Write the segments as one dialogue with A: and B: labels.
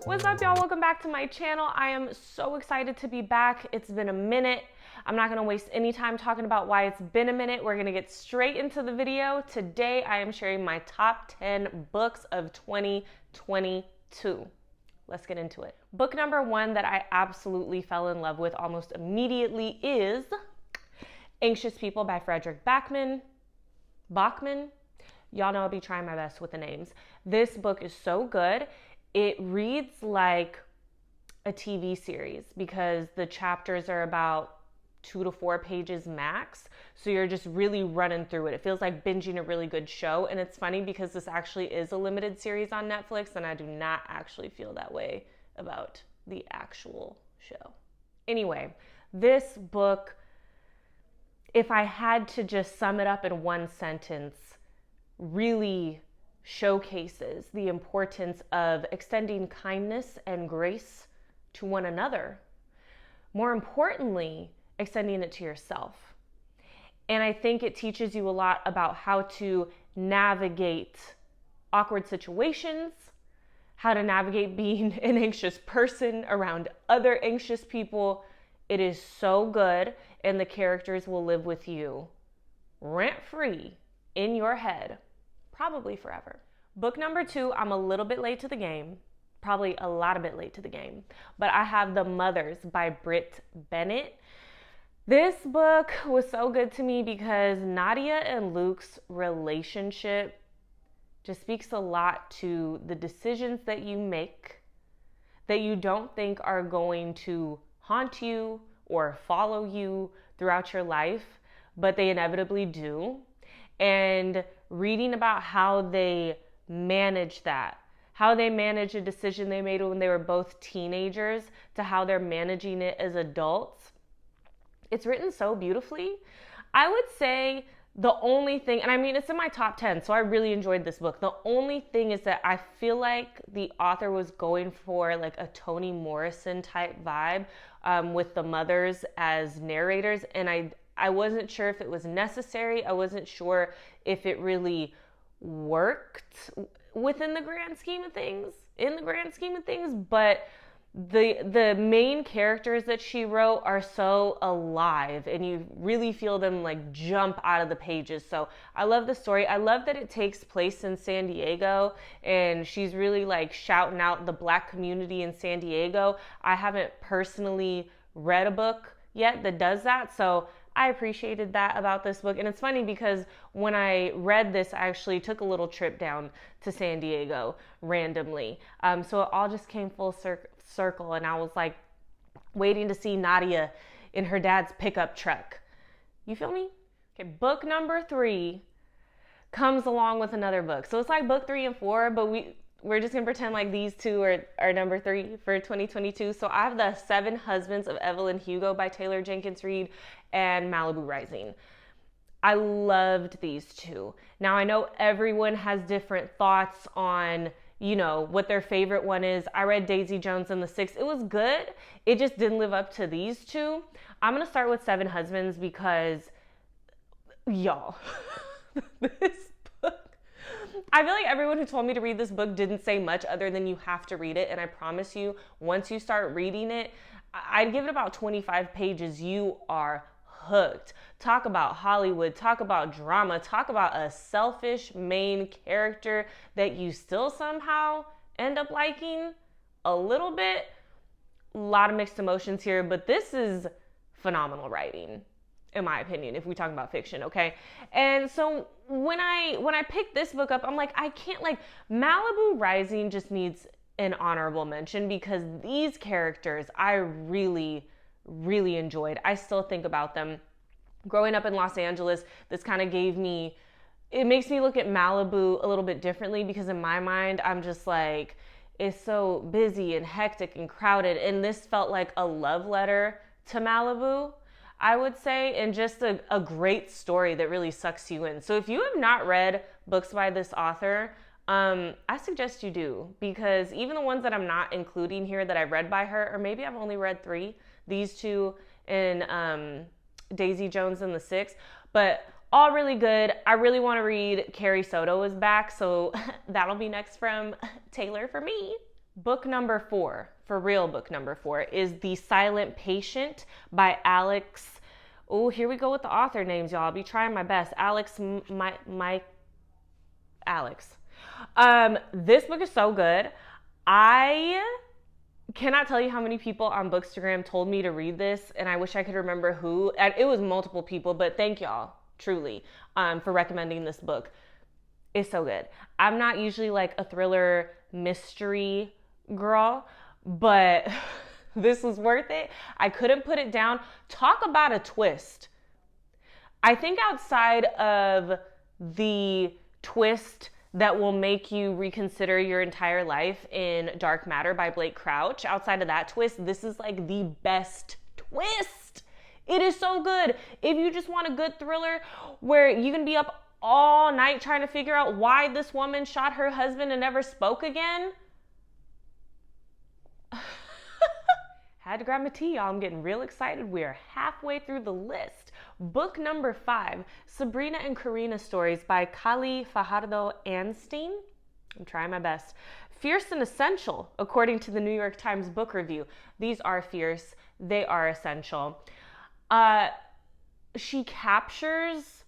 A: What's up, y'all? Welcome back to my channel. I am so excited to be back. It's been a minute. I'm not gonna waste any time talking about why it's been a minute. We're gonna get straight into the video. Today, I am sharing my top 10 books of 2022. Let's get into it. Book number one that I absolutely fell in love with almost immediately is Anxious People by Frederick Bachman. Y'all know I'll be trying my best with the names. This book is so good. It reads like a TV series because the chapters are about 2 to 4 pages max. So you're just really running through it. It feels like binging a really good show. And it's funny because this actually is a limited series on Netflix, and I do not actually feel that way about the actual show. Anyway, this book, if I had to just sum it up in one sentence, really showcases the importance of extending kindness and grace to one another. More importantly, extending it to yourself. And I think it teaches you a lot about how to navigate awkward situations, how to navigate being an anxious person around other anxious people. It is so good, and the characters will live with you rent-free in your head, probably forever. Book number two, I'm a little bit late to the game, probably a lot a bit late to the game, but I have The Mothers by Britt Bennett. This book was so good to me because Nadia and Luke's relationship just speaks a lot to the decisions that you make that you don't think are going to haunt you or follow you throughout your life, but they inevitably do. And reading about how they manage that, how they manage a decision they made when they were both teenagers to how they're managing it as adults. It's written so beautifully. I would say the only thing, and I mean, it's in my top 10, so I really enjoyed this book. The only thing is that I feel like the author was going for like a Toni Morrison type vibe with the mothers as narrators, and I wasn't sure if it was necessary. I wasn't sure if it really worked within the grand scheme of things, but the main characters that she wrote are so alive, and you really feel them like jump out of the pages. So I love the story. I love that it takes place in San Diego, and she's really like shouting out the Black community in San Diego. I haven't personally read a book yet that does that, so I appreciated that about this book. And it's funny because when I read this, I actually took a little trip down to San Diego randomly. So it all just came full circle, and I was like waiting to see Nadia in her dad's pickup truck. You feel me? Okay, book number 3 comes along with another book. So it's like book 3 and 4, but we're just gonna pretend like these two are number 3 for 2022. So I have The 7 Husbands of Evelyn Hugo by Taylor Jenkins Reid and Malibu Rising. I loved these two. Now I know everyone has different thoughts on, you know, what their favorite one is. I read Daisy Jones and the Six. It was good. It just didn't live up to these two. I'm gonna start with 7 Husbands because, y'all, this I feel like everyone who told me to read this book didn't say much other than you have to read it. And I promise you, once you start reading it, I'd give it about 25 pages. You are hooked. Talk about Hollywood, talk about drama, talk about a selfish main character that you still somehow end up liking a little bit. A lot of mixed emotions here, but this is phenomenal writing, in my opinion, if we talk about fiction, okay? And so when I picked this book up, I'm like, I can't, like, Malibu Rising just needs an honorable mention because these characters I really, really enjoyed. I still think about them. Growing up in Los Angeles, this kind of it makes me look at Malibu a little bit differently because in my mind, I'm just like, it's so busy and hectic and crowded. And this felt like a love letter to Malibu, I would say, and just a great story that really sucks you in. So if you have not read books by this author, I suggest you do, because even the ones that I'm not including here that I read by her, or maybe I've only read 3, these two and Daisy Jones and the Six, but All really good. I really want to read Carrie Soto is back, so that'll be next from Taylor for me. Book number 4, for real book number 4, is The Silent Patient by Alex. Oh, here we go with the author names, y'all. I'll be trying my best. Alex. This book is so good. I cannot tell you how many people on Bookstagram told me to read this, and I wish I could remember who. It was multiple people, but thank y'all, truly, for recommending this book. It's so good. I'm not usually like a thriller mystery girl, but this was worth it. I couldn't put it down. Talk about a twist. I think outside of the twist that will make you reconsider your entire life in Dark Matter by Blake Crouch, outside of that twist, this is like the best twist. It is so good. If you just want a good thriller where you can be up all night trying to figure out why this woman shot her husband and never spoke again. Had to grab my tea, y'all. I'm getting real excited. We are halfway through the list. Book number 5, Sabrina and Karina stories by Kali Fajardo Anstein. I'm trying my best. Fierce and essential, according to the New York Times Book Review. These are fierce. They are essential. She captures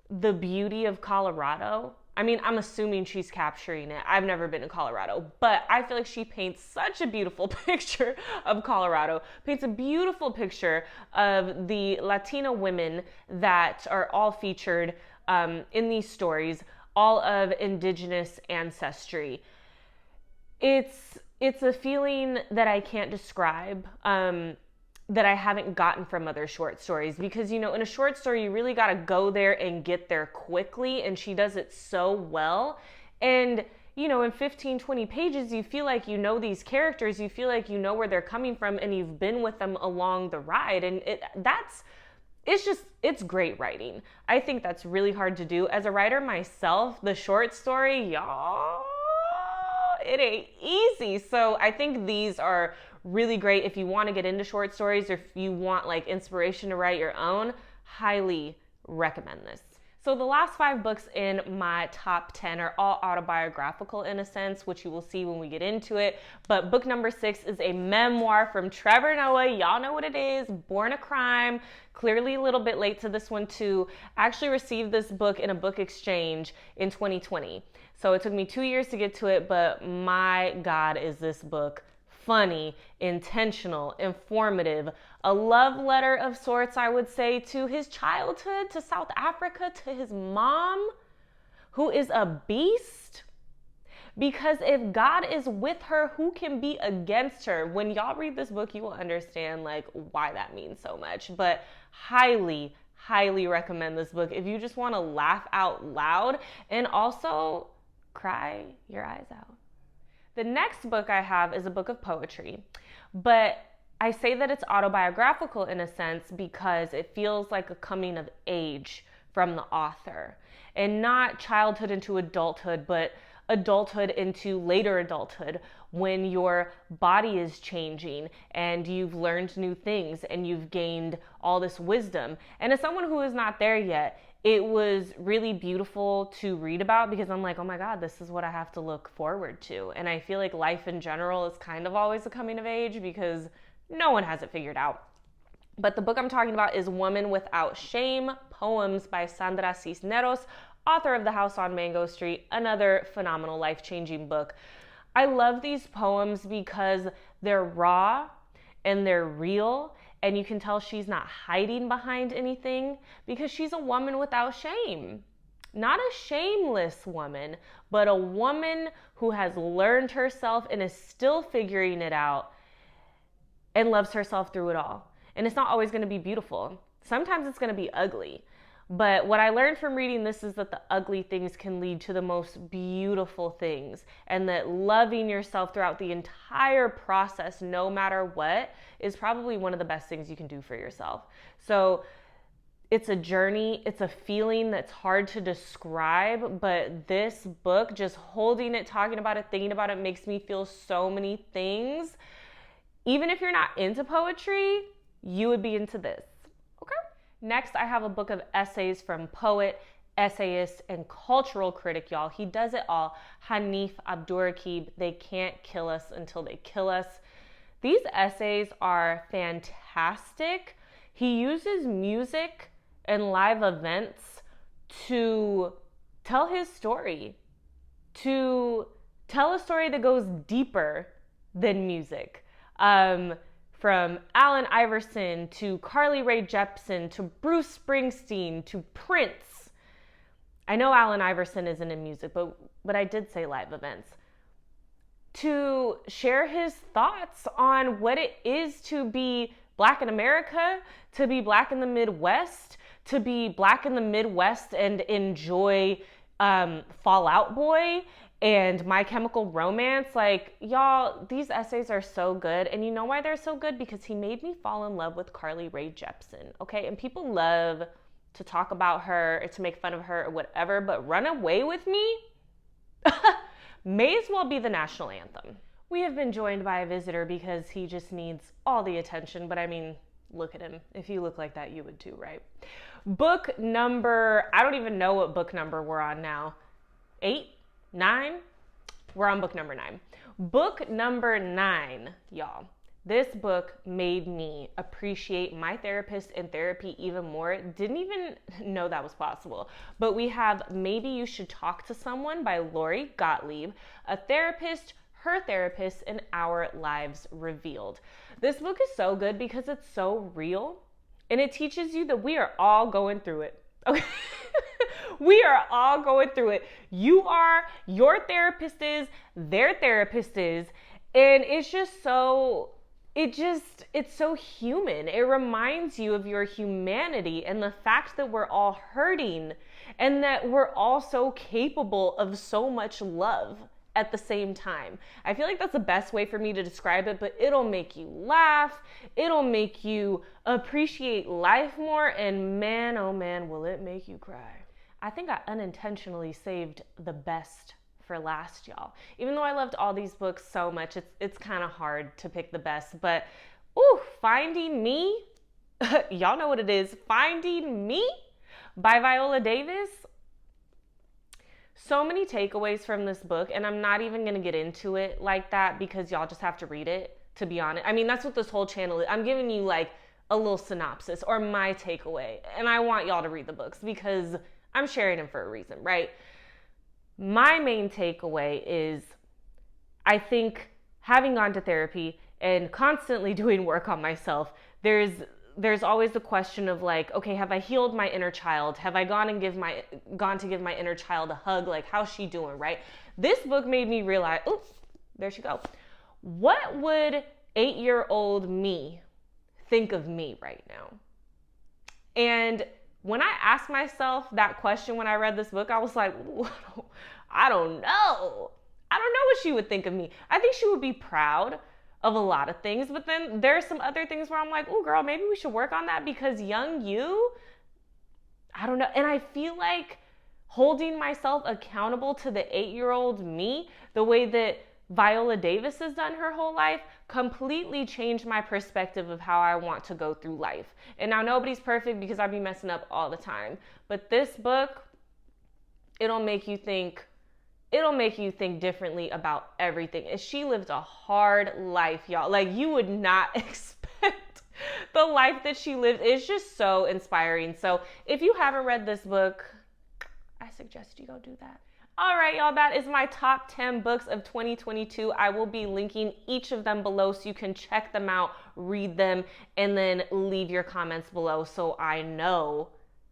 A: the beauty of Colorado. I mean, I'm assuming she's capturing it. I've never been to Colorado, but I feel like she paints such a beautiful picture of Colorado, paints a beautiful picture of the Latina women that are all featured in these stories, all of indigenous ancestry. It's a feeling that I can't describe, that I haven't gotten from other short stories, because, you know, in a short story, you really got to go there and get there quickly. And she does it so well. And, you know, in 15, 20 pages, you feel like you know these characters, you feel like you know where they're coming from, and you've been with them along the ride. And it's great writing. I think that's really hard to do. As a writer myself, the short story, y'all, it ain't easy. So I think these are really great if you want to get into short stories, or if you want like inspiration to write your own. Highly recommend this. So the last 5 books in my top 10 are all autobiographical in a sense, which you will see when we get into it. But book number 6 is a memoir from Trevor Noah. Y'all know what it is. Born a Crime. Clearly a little bit late to this one too. I actually received this book in a book exchange in 2020. So it took me 2 years to get to it, but my God, is this book funny, intentional, informative, a love letter of sorts, I would say, to his childhood, to South Africa, to his mom, who is a beast. Because if God is with her, who can be against her? When y'all read this book, you will understand like why that means so much. But highly, highly recommend this book if you just want to laugh out loud and also cry your eyes out. The next book I have is a book of poetry, but I say that it's autobiographical in a sense because it feels like a coming of age from the author, and not childhood into adulthood, but adulthood into later adulthood, when your body is changing and you've learned new things and you've gained all this wisdom. And as someone who is not there yet, it was really beautiful to read about, because I'm like, oh my God, this is what I have to look forward to. And I feel like life in general is kind of always a coming of age because no one has it figured out. But the book I'm talking about is Woman Without Shame, Poems by Sandra Cisneros, author of The House on Mango Street, another phenomenal life-changing book. I love these poems because they're raw and they're real, and you can tell she's not hiding behind anything because she's a woman without shame. Not a shameless woman, but a woman who has learned herself and is still figuring it out and loves herself through it all. And it's not always going to be beautiful. Sometimes it's going to be ugly. But what I learned from reading this is that the ugly things can lead to the most beautiful things, and that loving yourself throughout the entire process, no matter what, is probably one of the best things you can do for yourself. So it's a journey, it's a feeling that's hard to describe, but this book, just holding it, talking about it, thinking about it, makes me feel so many things. Even if you're not into poetry, you would be into this. Next, I have a book of essays from poet, essayist, and cultural critic, y'all. He does it all. Hanif Abdurraqib, They Can't Kill Us Until They Kill Us. These essays are fantastic. He uses music and live events to tell his story, to tell a story that goes deeper than music. From Allen Iverson to Carly Rae Jepsen to Bruce Springsteen to Prince. I know Allen Iverson isn't in music, but I did say live events. To share his thoughts on what it is to be Black in America, to be Black in the Midwest, to be Black in the Midwest and enjoy Fall Out Boy and My Chemical Romance. Like, y'all, these essays are so good. And you know why they're so good? Because he made me fall in love with Carly Rae Jepsen, okay? And people love to talk about her or to make fun of her or whatever, but Runaway with Me may as well be the national anthem. We have been joined by a visitor because he just needs all the attention, but I mean, look at him. If you look like that, you would too, right? Book number, I don't even know what book number we're on now. 8? 9? We're on book number 9. Book number 9, y'all. This book made me appreciate my therapist and therapy even more. Didn't even know that was possible. But we have Maybe You Should Talk to Someone by Lori Gottlieb, a therapist, her therapist, and Our Lives Revealed. This book is so good because it's so real, and it teaches you that we are all going through it. Okay. We are all going through it. You are, your therapist is, their therapist is, and it's just so, it's so human. It reminds you of your humanity and the fact that we're all hurting and that we're all so capable of so much love at the same time. I feel like that's the best way for me to describe it, but it'll make you laugh. It'll make you appreciate life more, and man, oh man, will it make you cry. I think I unintentionally saved the best for last, y'all. Even though I loved all these books so much, it's kind of hard to pick the best, but Finding Me, y'all know what it is, Finding Me by Viola Davis. So many takeaways from this book, and I'm not even gonna get into it like that because y'all just have to read it, to be honest. I mean, that's what this whole channel is. I'm giving you like a little synopsis or my takeaway, and I want y'all to read the books because I'm sharing them for a reason, right? My main takeaway is, I think having gone to therapy and constantly doing work on myself, there's always the question of like, okay, have I healed my inner child? Have I gone to give my inner child a hug? Like, how's she doing, right? This book made me realize, oops, there she go. What would 8-year-old me think of me right now? And when I asked myself that question when I read this book, I was like, I don't know. I don't know what she would think of me. I think she would be proud of a lot of things, but then there's some other things where I'm like, oh girl, maybe we should work on that because young you, I don't know. And I feel like holding myself accountable to the 8-year-old me, the way that Viola Davis has done her whole life, completely changed my perspective of how I want to go through life. And now nobody's perfect because I be messing up all the time. But this book, it'll make you think differently about everything. And she lived a hard life, y'all. Like, you would not expect the life that she lived. It's just so inspiring. So if you haven't read this book, I suggest you go do that. All right, y'all, that is my top 10 books of 2022. I will be linking each of them below so you can check them out, read them, and then leave your comments below so I know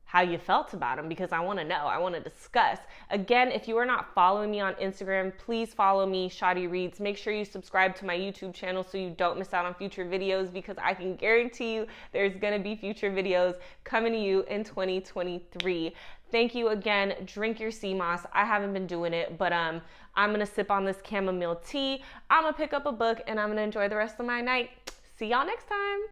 A: how you felt about them, because I want to know. I want to discuss. Again, if you are not following me on Instagram, please follow me, Shawty Reads. Make sure you subscribe to my YouTube channel so you don't miss out on future videos, because I can guarantee you there's going to be future videos coming to you in 2023. Thank you again. Drink your sea moss. I haven't been doing it, but I'm going to sip on this chamomile tea. I'm going to pick up a book and I'm going to enjoy the rest of my night. See y'all next time.